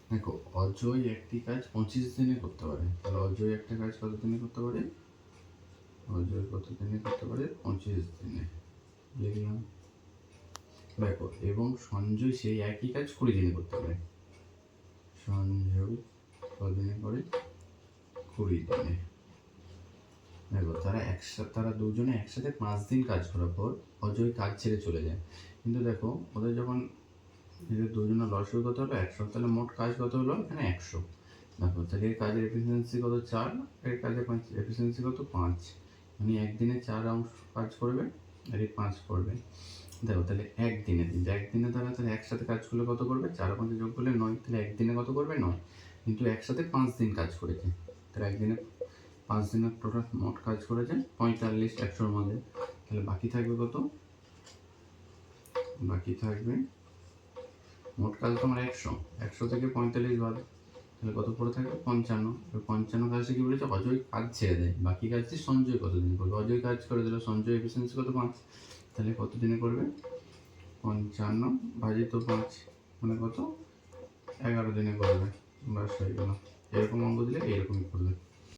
দেখো, অজয় একটি কাজ 25 দিনে করতে পারে, তাহলে অজয় একটা কাজ কত দিনে করতে পারে? অজয় কত দিনে করতে পারে? 25 দিনে লিখলাম। দেখো, এবং সঞ্জয় সেই একই কাজ 20 দিনে করতে পারে। সঞ্জয় কদিনে করে? 20 দিনে। দেখো, তারা দুজনে একসাথে 5 দিন কাজ করার পর অজয় কাজ ছেড়ে চলে যায়। কিন্তু দেখো, ওদের যখন এদের দুজনের লসের কত হলো? 100। তাহলে মোট কাজ কত হলো? এখানে 100। দেখো, তাহলে এর কাজের এফিসিয়েন্সি কত? 4। এর কাজের এফিসিয়েন্সি কত? 5। মানে একদিনে 4 অংশ কাজ করবে আর এই 5 করবে। দেখো, তাহলে একদিনে তাহলে একসাথে কাজ করলে কত করবে? 4 আর 5 যোগ করলে 9। তাহলে একদিনে কত করবে? 9। কিন্তু একসাথে 5 দিন কাজ করেছে, তাহলে একদিনে 5 দিনের টোটাল মোট কাজ করেছে 45 100-র মধ্যে। তাহলে বাকি থাকবে কত? বাকি থাকবে মোট কাজ তোমার 100 থেকে 45 বাদ, তাহলে কত পড়ে থাকবে? 55। 55 কাজে কি বলেছে? অজয় কাজ ছেড়ে দেয়। বাকি কাজটি সঞ্জয় কতদিন করবে? অজয় কাজ করে দিল, সঞ্জয় এফিসিয়েন্সি কত? 5। তাহলে কত দিনে করবে? 55 ভাজিত 5 মানে কত? 11 দিনে করবে। ব্যাস হয়ে গেল। এরকম অঙ্ক দিলে এইরকমই করবে।